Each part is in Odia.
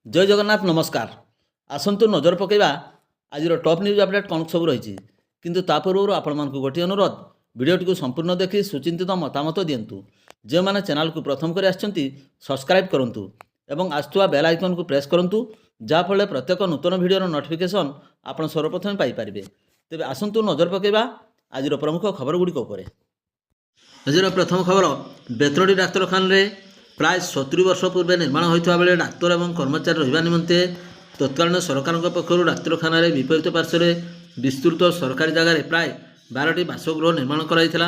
जय जगन्नाथ नमस्कार। आसतु नजर पकईवा आज टॉप न्यूज अपडेट कौन सब रही किंतु ता पूर्व आपण मानक गोटे अनुरोध भिडियोटी संपूर्ण देखि सुचिंतित मतामत दिंतु। जो मैंने चैनल को प्रथम कर सब्सक्राइब करूँ एवं आसुवा बेल आइकन को प्रेस करूँ जहाँफल प्रत्येक नूतन भिडियोर नोटिफिकेशन आप सर्वप्रथम पाइपर। तेज आसतु नजर पकईवा आज प्रमुख खबर गुड़िक उपर। आज प्रथम खबर बेतरडी डाक्तखाना प्राय 70 वर्ष पूर्व निर्माण होता बेले डाक्तर और कर्मचारी रहा निमंते तत्कालीन सरकार पक्षर डाक्तखाना विपरीत पार्श्व विस्तृत सरकारी जगह प्राय 12टी बासगृह निर्माण कराइला।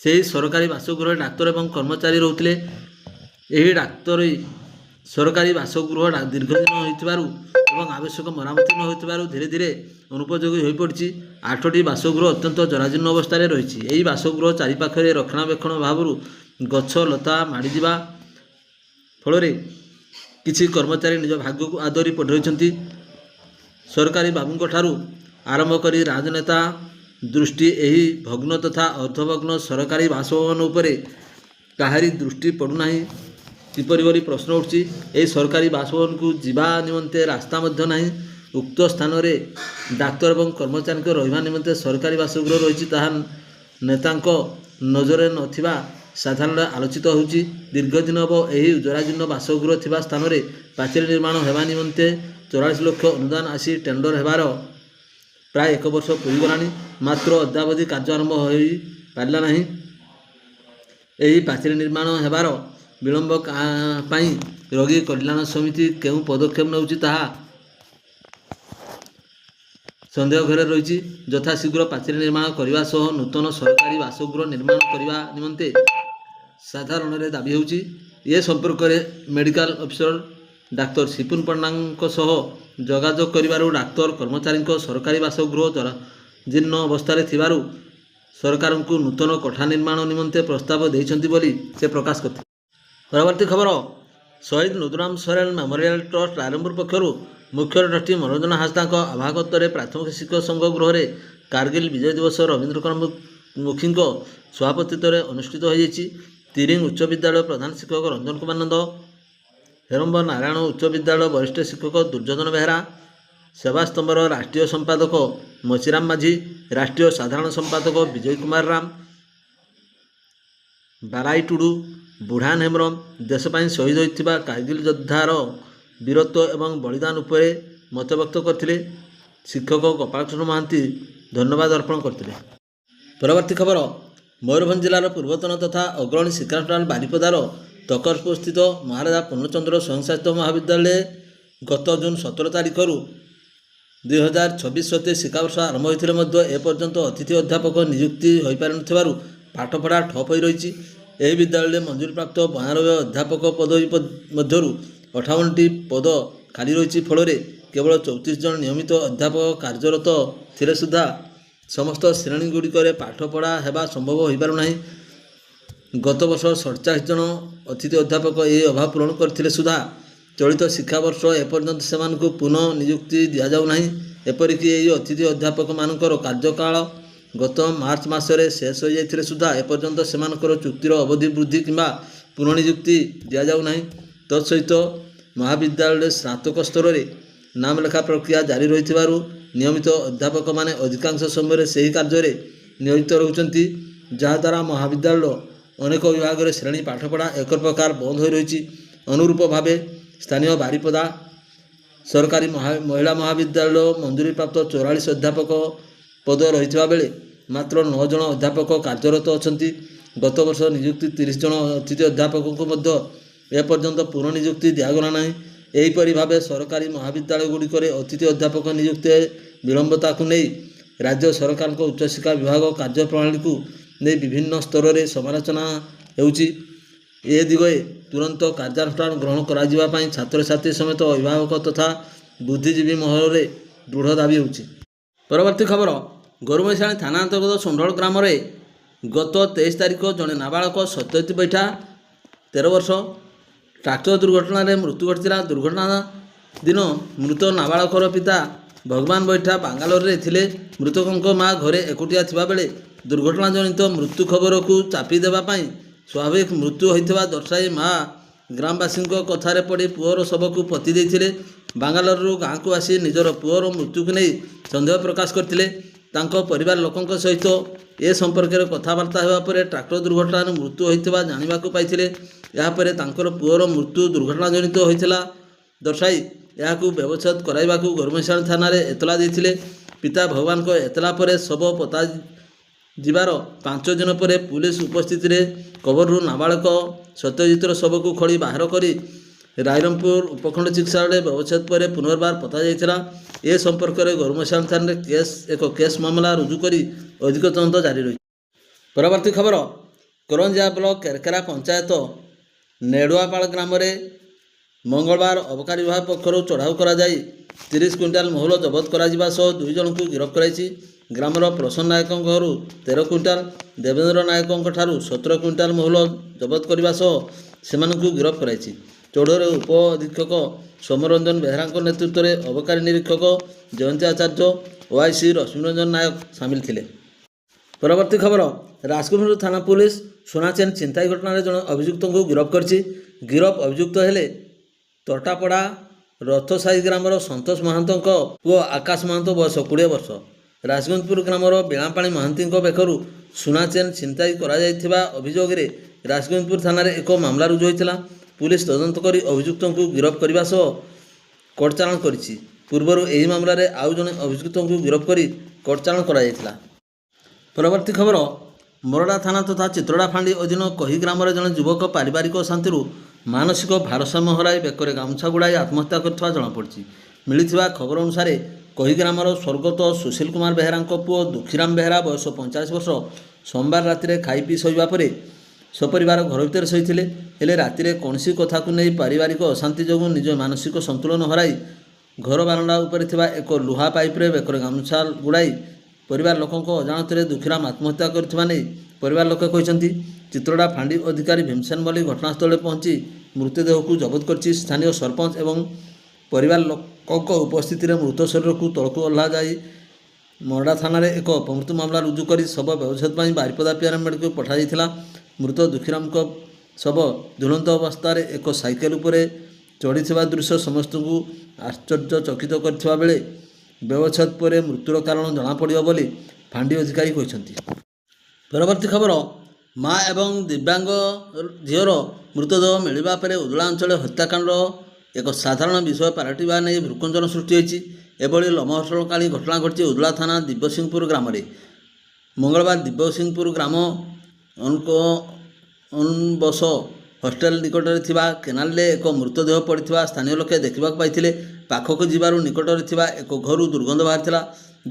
से सरकारी बासगृह डाक्तर और कर्मचारी रोते। यही डाक्तरी सरकारी बासगृह दीर्घदिन होती आवश्यक मरामती न हो धीरे धीरे अनुपयोगी हो पड़ी। 8टी बासगृह अत्यंत जराजीर्ण अवस्था रही। यही बासगृह चारिपाखे रक्षणाबेक्षण अभाव गछ लता माड़ीजा फल किसी कर्मचारी निज भाग्य को आदरी पढ़ी। सरकारी बाबू ठारू आरंभ कर राजनेता दृष्टि यही भग्न तथा अर्धभग्न सरकारी बासभवन उपरे काहारी दृष्टि पड़ूना किपरि बोली प्रश्न उठुछि। यही सरकारी बासभवन को जीवा निमंते रास्ता मध्य नहीं। उक्त स्थान में डाक्तर और कर्मचारी रहा निमंते सरकारी बासगृह रही नेतांक नजर नथिबा साधारण आलोचित होउछि। दीर्घदिन अब यही जराजीर्ण बासगृह थिबा स्थान में पाचेरी निर्माण हेबा निमंते 44 लाख अनुदान आसी टेंडर हेबार प्राय 1 वर्ष पूरीगलानी मात्र अद्यावधि कार्य आरंभ हो पारा नहीं। यही पाचेरी निर्माण हेबार विलंब पाई रोगी कल्याण समिति केउ पदक्षेप नउछि ताहा संदेह घर रही। यथाशीघ्र पाचेरी निर्माण करने सह नूतन सरकारी बासगृह निर्माण करने निमंते साधारण दाबी होउछि। ये संपर्क में मेडिकल ऑफिसर डाक्तर सिपुन पण्डा सह जोगाजोग करिबारु डाक्तर कर्मचारी सरकारी बासगृह जराजीर्ण अवस्था थिबारु सरकार को नूतन कोठा निर्माण निमंते प्रस्ताव देइछन्ति बोली से प्रकाश करते। परवर्ती खबर शहीद नदुराम सोरेन मेमोरियल ट्रस्ट रायरंगपुर पक्षर मुख्य ट्रस्टी मनोरंजन हासदा आभागत प्राथमिक शिक्षक संघ गृह में कारगिल विजय दिवस रवींद्र कुमार मुखी सभापतित्व में अनुष्ठित हो। तिरिंग उच्च विद्यालय प्रधान शिक्षक रंजन कुमार नंद, हेरम्ब नारायण उच्च विद्यालय वरिष्ठ शिक्षक दुर्योधन बेहरा, सेवास्तंभर राष्ट्रीय संपादक मसीराम माझी, राष्ट्रीय साधारण संपादक विजय कुमार राम, बाराई टुडू, बुढ़ान हेम्ब्रम देशपाई शहीद होता कारगिल योद्धार वीरत्व एवं बलिदान उपर मत व्यक्त करते। शिक्षक गोपाल कृष्ण महांती धन्यवाद अर्पण करते। परवर्ती खबर मयूरभंज जिलार पूर्वतन तथा अग्रणी शिक्षानुष्ठान बारिपदार तकरपुर स्थित महाराजा पूर्णचंद्र स्वयंशासित महाविद्यालय गत जून 17 तारिख 2026 सत्ते शिक्षावर्ष आरंभ होते एपर्यंत अतिथि अध्यापक नियुक्ति हो पार पाठपढ़ा ठप हो रही। यह विद्यालय मंजूरी प्राप्त 92 अध्यापक पदवी मध्यरु 58टी पद खाली रही। फल केवल 34 जन नियमित अध्यापक कार्यरत थिले सुधा समस्त श्रेणीगुड़िक पाठपढ़ा हेबा संभव हो पारना। गत वर्ष 47 जन अतिथि अध्यापक ये अभाव पूरण करथिले सुधा चलित शिक्षावर्ष एपर्यंत सेमानकु पुनः नियुक्ति दिया जाउ नाही। एपरिक ये अतिथि अध्यापक मानकर कार्यकाल गत मार्च मासरे शेष हो जाइथिले सुधा एपर्यंत सेमानकर चुक्तिर अवधि वृद्धि किंबा पुनः नियुक्ति दिया जाउ नाही। तत्सहित महाविद्यालय स्नातक स्तर में नाम लेखा प्रक्रिया जारी रही नियमित अध्यापक माने अधिकांश समय से ही कार्य नियोजित रहउछन्ति, जहाद्वारा महाविद्यालय अनेक विभाग में श्रेणी पाठपढ़ा एक प्रकार बंद हो रही। अनुरूप भाव स्थानीय बारिपदा सरकारी महिला महाविद्यालय मंजूरी प्राप्त 44 अध्यापक पद रही बेले मात्र 9 जन अध्यापक कार्यरत अछन्ति। गत वर्ष नियुक्ति 30 जन अतिथि अध्यापक को एपर्यंत पुनः नियुक्ति दिगला ना। यहीपरि भाव सरकारी महाविद्यालय गुड़िक अतिथि अध्यापक नियुक्ति विलंबता को नहीं राज्य सरकार उच्चशिक्षा विभाग कार्यप्रणाली को नहीं विभिन्न स्तर में समालोचना होउछि। ए दिगए तुरंत कार्यानुष्ठान ग्रहण करा छात्र छात्री समेत अभिभावक तथा बुद्धिजीवी महल में दृढ़ दाबी होउछि। परवर्ती खबर गोरुमैसाणी थाना अंतर्गत सोंडल ग्राम में गत 23 तारिख जड़े नाबालक सत्यजित बैठा 13 वर्ष ट्राक्टर दुर्घटना रे मृत्यु घटिला। दुर्घटना दिन मृत नाबालकर पिता भगवान बैठा बांगालोर रे थिले। मृतकों माँ घरे एकुटिया थिबा बेले दुर्घटना जनित मृत्यु खबर को चापी देबा पाई स्वाभाविक मृत्यु होइथिबा दर्शाई माँ ଗ୍ରାମବାସୀଙ୍କ କଥାରେ ପଡ଼ି ପୁଅର ଶବକୁ ପୋତି ଦେଇଥିଲେ। ବାଙ୍ଗାଲୋରରୁ ଗାଁକୁ ଆସି ନିଜର ପୁଅର ମୃତ୍ୟୁକୁ ନେଇ ସନ୍ଦେହ ପ୍ରକାଶ କରିଥିଲେ। ତାଙ୍କ ପରିବାର ଲୋକଙ୍କ ସହିତ ଏ ସମ୍ପର୍କରେ କଥାବାର୍ତ୍ତା ହେବା ପରେ ଟ୍ରାକ୍ଟର ଦୁର୍ଘଟଣାରେ ମୃତ୍ୟୁ ହୋଇଥିବା ଜାଣିବାକୁ ପାଇଥିଲେ। ଏହାପରେ ତାଙ୍କର ପୁଅର ମୃତ୍ୟୁ ଦୁର୍ଘଟଣା ଜନିତ ହୋଇଥିଲା ଦର୍ଶାଇ ଏହାକୁ ବ୍ୟବଚ୍ଛେଦ କରାଇବାକୁ ଗରମେଶାଳ ଥାନାରେ ଏତଲା ଦେଇଥିଲେ। ପିତା ଭଗବାନଙ୍କ ଏତଲା ପରେ ଶବ ପୋତା ଯିବାର 5 ଦିନ ପରେ ପୁଲିସ ଉପସ୍ଥିତିରେ କବରରୁ ନାବାଳକ ସତ୍ୟଜିତର ଶବକୁ ଖୋଳି ବାହାର କରି ରାଇରଙ୍ଗପୁର ଉପଖଣ୍ଡ ଚିକିତ୍ସାଳୟରେ ବ୍ୟବଚ୍ଛେଦ ପରେ ପୁନର୍ବାର ପୋତା ଯାଇଥିଲା। ଏ ସମ୍ପର୍କରେ ଗରମେଶାଳ ଥାନାରେ ଏକ କେସ୍ ମାମଲା ରୁଜୁ କରି ଅଧିକ ତଦନ୍ତ ଜାରି ରହିଛି। ପରବର୍ତ୍ତୀ ଖବର, କରଞ୍ଜିଆ ବ୍ଲକ କେରକେରା ପଞ୍ଚାୟତ ନେଡ଼ୁଆପାଳ ଗ୍ରାମରେ ମଙ୍ଗଳବାର ଅବକାରୀ ବିଭାଗ ପକ୍ଷରୁ ଚଢ଼ାଉ କରାଯାଇ 30 କୁଇଣ୍ଟାଲ ମହୁଲ ଜବତ କରାଯିବା ସହ 2 ଜଣଙ୍କୁ ଗିରଫ କରାଯାଇଛି। ଗ୍ରାମର ପ୍ରସନ୍ନ ନାୟକଙ୍କ ଘରୁ 13 କୁଇଣ୍ଟାଲ, ଦେବେନ୍ଦ୍ର ନାୟକଙ୍କ ଠାରୁ 17 କୁଇଣ୍ଟାଲ ମହୁଲ ଜବତ କରିବା ସହ ସେମାନଙ୍କୁ ଗିରଫ କରାଯାଇଛି। ଚଢ଼ଉରେ ଉପ ଅଧୀକ୍ଷକ ସୌମ୍ୟରଞ୍ଜନ ବେହେରାଙ୍କ ନେତୃତ୍ୱରେ ଅବକାରୀ ନିରୀକ୍ଷକ ଜୟନ୍ତୀ ଆଚାର୍ଯ୍ୟ, ଓଆଇସି ରଶ୍ମିରଞ୍ଜନ ନାୟକ ସାମିଲ ଥିଲେ। ପରବର୍ତ୍ତୀ ଖବର, ରାଜକୁମାରପୁର ଥାନା ପୁଲିସ ସୁନା ଚେନ୍ ছিনতাଇ ଘଟଣାରେ ଜଣେ ଅଭିଯୁକ୍ତଙ୍କୁ ଗିରଫ କରିଛି। ଗିରଫ ଅଭିଯୁକ୍ତ ହେଲେ ତୋଟାପଡ଼ା ରଥସାହି ଗ୍ରାମର ସନ୍ତୋଷ ମହାନ୍ତଙ୍କ ପୁଅ ଆକାଶ ମହାନ୍ତ, ବୟସ 20 ବର୍ଷ। ରାଜଗଞ୍ଜପୁର ଗ୍ରାମର ବୀଣାପାଣି ମହାନ୍ତିଙ୍କ ବେକରୁ ସୁନା ଚେନ୍ ছিনତାଇ କରାଯାଇଥିବା ଅଭିଯୋଗରେ ରାଜଗଞ୍ଜପୁର ଥାନାରେ ଏକ ମାମଲା ରୁଜୁ ହୋଇଥିଲା। ପୁଲିସ ତଦନ୍ତ କରି ଅଭିଯୁକ୍ତଙ୍କୁ ଗିରଫ କରିବା ସହ କୋର୍ଟ ଚାଲାଣ କରିଛି। ପୂର୍ବରୁ ଏହି ମାମଲାରେ ଆଉ ଜଣେ ଅଭିଯୁକ୍ତଙ୍କୁ ଗିରଫ କରି କୋର୍ଟ ଚାଲାଣ କରାଯାଇଥିଲା। ପରବର୍ତ୍ତୀ ଖବର, ମୋରଡ଼ା ଥାନା ତଥା ଚିତ୍ରଡ଼ା ଫାଣ୍ଡି ଅଧୀନ କହି ଗ୍ରାମରେ ଜଣେ ଯୁବକ ପାରିବାରିକ ଅଶାନ୍ତିରୁ ମାନସିକ ଭାରସାମ୍ୟ ହରାଇ ବେକରେ ଗାମୁଛା ଗୁଡ଼ାଇ ଆତ୍ମହତ୍ୟା କରିଥିବା ଜଣାପଡ଼ିଛି। ମିଳିଥିବା ଖବର ଅନୁସାରେ କହି ଗ୍ରାମର ସ୍ୱର୍ଗତ ସୁଶୀଲ କୁମାର ବେହେରାଙ୍କ ପୁଅ ଦୁଃଖୀରାମ ବେହେରା, ବୟସ 45 ବର୍ଷ, ସୋମବାର ରାତିରେ ଖାଇ ପିଇ ଶୋଇବା ପରେ ସପରିବାର ଘର ଭିତରେ ଶୋଇଥିଲେ। ହେଲେ ରାତିରେ କୌଣସି କଥାକୁ ନେଇ ପାରିବାରିକ ଅଶାନ୍ତି ଯୋଗୁଁ ନିଜ ମାନସିକ ସନ୍ତୁଳନ ହରାଇ ଘର ବାରଣ୍ଡା ଉପରେ ଥିବା ଏକ ଲୁହା ପାଇପ୍ରେ ବେକରେ ଗାମୁଛା ଗୁଡ଼ାଇ ପରିବାର ଲୋକଙ୍କ ଅଜାଣତରେ ଦୁଃଖୀରାମ ଆତ୍ମହତ୍ୟା କରିଥିବା ନେଇ ପରିବାର ଲୋକେ କହିଛନ୍ତି। ଚିତ୍ରଡ଼ା ଫାଣ୍ଡି ଅଧିକାରୀ ଭୀମସେନ ମଲ୍ଲିକ ଘଟଣାସ୍ଥଳରେ ପହଞ୍ଚି ମୃତଦେହକୁ ଜବତ କରିଛି। ସ୍ଥାନୀୟ ସରପଞ୍ଚ ଏବଂ ପରିବାର ଲୋକଙ୍କ ଉପସ୍ଥିତିରେ ମୃତ ଶରୀରକୁ ତଳକୁ ଓହ୍ଲାଯାଇ ମୋରଡ଼ା ଥାନାରେ ଏକ ଅପମୃତ୍ୟୁ ମାମଲା ରୁଜୁ କରି ଶବ ବ୍ୟବଚ୍ଛେଦ ପାଇଁ ବାରିପଦା ପିଆରଏମ୍ ମେଡ଼ିକାଲକୁ ପଠାଯାଇଥିଲା। ମୃତ ଦୁଃଖୀରାମଙ୍କ ଶବ ଝୁଲନ୍ତ ଅବସ୍ଥାରେ ଏକ ସାଇକେଲ ଉପରେ ଚଢ଼ିଥିବା ଦୃଶ୍ୟ ସମସ୍ତଙ୍କୁ ଆଶ୍ଚର୍ଯ୍ୟଚକିତ କରିଥିବା ବେଳେ ବ୍ୟବଚ୍ଛେଦ ପରେ ମୃତ୍ୟୁର କାରଣ ଜଣାପଡ଼ିବ ବୋଲି ଫାଣ୍ଡି ଅଧିକାରୀ କହିଛନ୍ତି। ପରବର୍ତ୍ତୀ ଖବର, ମା ଏବଂ ଦିବ୍ୟାଙ୍ଗ ଝିଅର ମୃତଦେହ ମିଳିବା ପରେ ଉଦଳା ଅଞ୍ଚଳରେ ହତ୍ୟାକାଣ୍ଡ ଏକ ସାଧାରଣ ବିଷୟ ପାଲଟିବା ନେଇ ଭ୍ରୂକୁଞ୍ଚନ ସୃଷ୍ଟି ହୋଇଛି। ଏଭଳି ଲୋମହର୍ଷଣକାରୀ ଘଟଣା ଘଟିଛି ଉଦଳା ଥାନା ଦିବ୍ୟସିଂହପୁର ଗ୍ରାମରେ। ମଙ୍ଗଳବାର ଦିବ୍ୟସିଂହପୁର ଗ୍ରାମ ଅନବସ ହଷ୍ଟେଲ ନିକଟରେ ଥିବା କେନାଲରେ ଏକ ମୃତଦେହ ପଡ଼ିଥିବା ସ୍ଥାନୀୟ ଲୋକେ ଦେଖିବାକୁ ପାଇଥିଲେ। ପାଖକୁ ଯିବାରୁ ନିକଟରେ ଥିବା ଏକ ଘରୁ ଦୁର୍ଗନ୍ଧ ବାହାରିଥିଲା,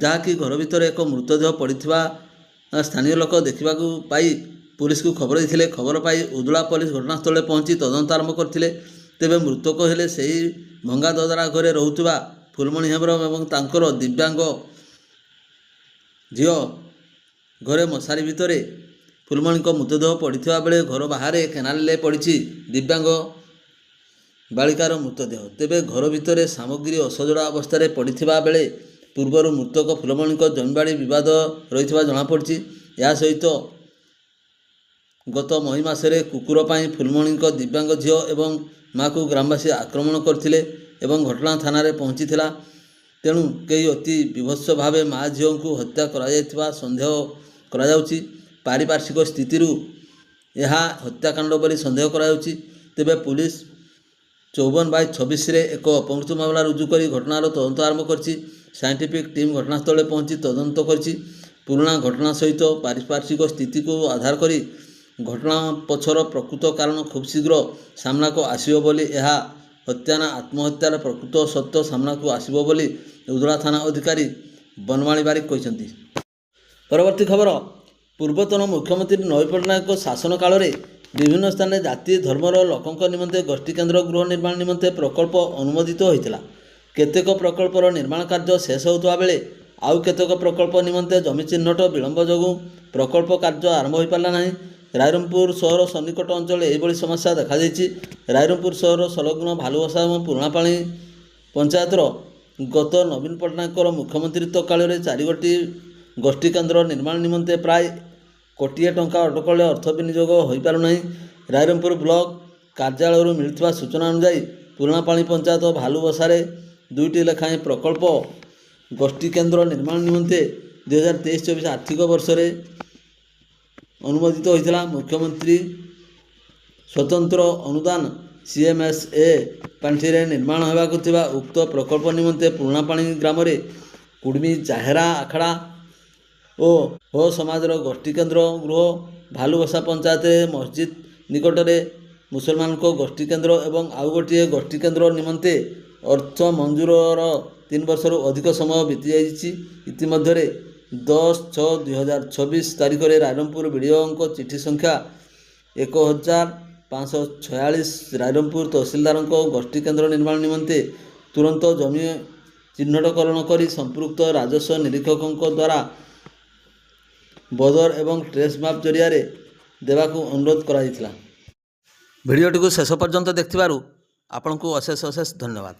ଯାହାକି ଘର ଭିତରେ ଏକ ମୃତଦେହ ପଡ଼ିଥିବା ସ୍ଥାନୀୟ ଲୋକ ଦେଖିବାକୁ ପାଇ ପୁଲିସକୁ ଖବର ଦେଇଥିଲେ। ଖବର ପାଇ ଉଦଳା ପୋଲିସ ଘଟଣାସ୍ଥଳରେ ପହଞ୍ଚି ତଦନ୍ତ ଆରମ୍ଭ କରିଥିଲେ। ତେବେ ମୃତକ ହେଲେ ସେହି ଭଙ୍ଗା ଦଦରା ଘରେ ରହୁଥିବା ଫୁଲମଣି ହେମ୍ବ୍ରମ ଏବଂ ତାଙ୍କର ଦିବ୍ୟାଙ୍ଗ ଝିଅ। ଘରେ ମଶାରୀ ଭିତରେ ଫୁଲମଣିଙ୍କ ମୃତଦେହ ପଡ଼ିଥିବା ବେଳେ ଘର ବାହାରେ କେନାଲରେ ପଡ଼ିଛି ଦିବ୍ୟାଙ୍ଗ ବାଳିକାର ମୃତଦେହ। ତେବେ ଘର ଭିତରେ ସାମଗ୍ରୀ ଅସଜଡ଼ା ଅବସ୍ଥାରେ ପଡ଼ିଥିବା ବେଳେ ପୂର୍ବରୁ ମୃତକ ଫୁଲମଣିଙ୍କ ଜମିବାଡ଼ି ବିବାଦ ରହିଥିବା ଜଣାପଡ଼ିଛି। ଏହା ସହିତ ଗତ ମଇ ମାସରେ କୁକୁର ପାଇଁ ଫୁଲମଣିଙ୍କ ଦିବ୍ୟାଙ୍ଗ ଝିଅ ଏବଂ ମା'କୁ ଗ୍ରାମବାସୀ ଆକ୍ରମଣ କରିଥିଲେ ଏବଂ ଘଟଣା ଥାନାରେ ପହଞ୍ଚିଥିଲା। ତେଣୁ କେହି ଅତି ବିଭତ୍ସ ଭାବେ ମା ଝିଅଙ୍କୁ ହତ୍ୟା କରାଯାଇଥିବା ସନ୍ଦେହ କରାଯାଉଛି। ପାରିପାର୍ଶ୍ୱିକ ସ୍ଥିତିରୁ ଏହା ହତ୍ୟାକାଣ୍ଡ ବୋଲି ସନ୍ଦେହ କରାଯାଉଛି। ତେବେ ପୁଲିସ 54/26ରେ ଏକ ଅପମୃତ୍ୟୁ ମାମଲା ରୁଜୁ କରି ଘଟଣାର ତଦନ୍ତ ଆରମ୍ଭ କରିଛି। ସାଇଣ୍ଟିଫିକ୍ ଟିମ୍ ଘଟଣାସ୍ଥଳରେ ପହଞ୍ଚି ତଦନ୍ତ କରିଛି। ପୁରୁଣା ଘଟଣା ସହିତ ପାରିପାର୍ଶ୍ୱିକ ସ୍ଥିତିକୁ ଆଧାର କରି ଘଟଣା ପଛର ପ୍ରକୃତ କାରଣ ଖୁବ୍ ଶୀଘ୍ର ସାମ୍ନାକୁ ଆସିବ ବୋଲି ଏହା ହତ୍ୟା ନା ଆତ୍ମହତ୍ୟାର ପ୍ରକୃତ ସତ୍ୟ ସାମ୍ନାକୁ ଆସିବ ବୋଲି ଉଦଳା ଥାନା ଅଧିକାରୀ ବନମାଳୀ ବାରିକ କହିଛନ୍ତି। ପରବର୍ତ୍ତୀ ଖବର, ପୂର୍ବତନ ମୁଖ୍ୟମନ୍ତ୍ରୀ ନବୀନ ପଟ୍ଟନାୟକଙ୍କ ଶାସନ କାଳରେ ବିଭିନ୍ନ ସ୍ଥାନରେ ଜାତି ଧର୍ମର ଲୋକଙ୍କ ନିମନ୍ତେ ଗୋଷ୍ଠୀ କେନ୍ଦ୍ର ଗୃହ ନିର୍ମାଣ ନିମନ୍ତେ ପ୍ରକଳ୍ପ ଅନୁମୋଦିତ ହୋଇଥିଲା। କେତେକ ପ୍ରକଳ୍ପର ନିର୍ମାଣ କାର୍ଯ୍ୟ ଶେଷ ହେଉଥିବା ବେଳେ ଆଉ କେତେକ ପ୍ରକଳ୍ପ ନିମନ୍ତେ ଜମି ଚିହ୍ନଟ ବିଳମ୍ବ ଯୋଗୁଁ ପ୍ରକଳ୍ପ କାର୍ଯ୍ୟ ଆରମ୍ଭ ହୋଇପାରିଲା ନାହିଁ। ରାଇରଙ୍ଗପୁର ସହର ସନ୍ନିକଟ ଅଞ୍ଚଳରେ ଏହିଭଳି ସମସ୍ୟା ଦେଖାଦେଇଛି। ରାଇରଙ୍ଗପୁର ସହର ସଂଲଗ୍ନ ଭାଲୁବସା ଏବଂ ପୁରୁଣାପାଣି ପଞ୍ଚାୟତର ଗତ ନବୀନ ପଟ୍ଟନାୟକଙ୍କର ମୁଖ୍ୟମନ୍ତ୍ରୀତ୍ୱ କାଳରେ 4ଗୋଟି ଗୋଷ୍ଠୀ କେନ୍ଦ୍ର ନିର୍ମାଣ ନିମନ୍ତେ ପ୍ରାୟ 1 କୋଟି ଟଙ୍କା ଅଟକଳରେ ଅର୍ଥ ବିନିଯୋଗ ହୋଇପାରୁନାହିଁ। ରାଇରଙ୍ଗପୁର ବ୍ଲକ କାର୍ଯ୍ୟାଳୟରୁ ମିଳିଥିବା ସୂଚନା ଅନୁଯାୟୀ ପୁରୁଣାପାଣି ପଞ୍ଚାୟତ ଭାଲୁବସାରେ 2ଟି ଲେଖାଏଁ ପ୍ରକଳ୍ପ ଗୋଷ୍ଠୀ କେନ୍ଦ୍ର ନିର୍ମାଣ ନିମନ୍ତେ 2023-24 ଆର୍ଥିକ ବର୍ଷରେ ଅନୁମୋଦିତ ହୋଇଥିଲା। ମୁଖ୍ୟମନ୍ତ୍ରୀ ସ୍ୱତନ୍ତ୍ର ଅନୁଦାନ CMSA ପାଣ୍ଠିରେ ନିର୍ମାଣ ହେବାକୁ ଥିବା ଉକ୍ତ ପ୍ରକଳ୍ପ ନିମନ୍ତେ ପୁରୁଣାପାଣି ଗ୍ରାମରେ କୁଡ଼ମୀ ଜାହେରା ଆଖଡ଼ା ଓ ସମାଜର ଗୋଷ୍ଠୀ କେନ୍ଦ୍ର ଗୃହ, ଭାଲୁବସା ପଞ୍ଚାୟତରେ ମସଜିଦ୍ ନିକଟରେ ମୁସଲମାନଙ୍କ ଗୋଷ୍ଠୀ କେନ୍ଦ୍ର ଏବଂ ଆଉ ଗୋଟିଏ ଗୋଷ୍ଠୀ କେନ୍ଦ୍ର ନିମନ୍ତେ ଅର୍ଥ ମଞ୍ଜୁରର 3 ବର୍ଷରୁ ଅଧିକ ସମୟ ବିତିଯାଇଛି। ଇତିମଧ୍ୟରେ 10/6/2024 ତାରିଖରେ ରାଇରଙ୍ଗପୁର ବିଡ଼ିଓଙ୍କ ଚିଠି ସଂଖ୍ୟା 1546 ରାଇରଙ୍ଗପୁର ତହସିଲଦାରଙ୍କ ଗୋଷ୍ଠୀ କେନ୍ଦ୍ର ନିର୍ମାଣ ନିମନ୍ତେ ତୁରନ୍ତ ଜମି ଚିହ୍ନଟକରଣ କରି ସମ୍ପୃକ୍ତ ରାଜସ୍ୱ ନିରୀକ୍ଷକଙ୍କ ଦ୍ୱାରା ବଦର ଏବଂ ଟ୍ରେସ୍ ମ୍ୟାପ୍ ଜରିଆରେ ଦେବାକୁ ଅନୁରୋଧ କରାଯାଇଥିଲା। ଭିଡ଼ିଓଟିକୁ ଶେଷ ପର୍ଯ୍ୟନ୍ତ ଦେଖିଥିବାରୁ ଆପଣଙ୍କୁ ଅଶେଷ ଧନ୍ୟବାଦ।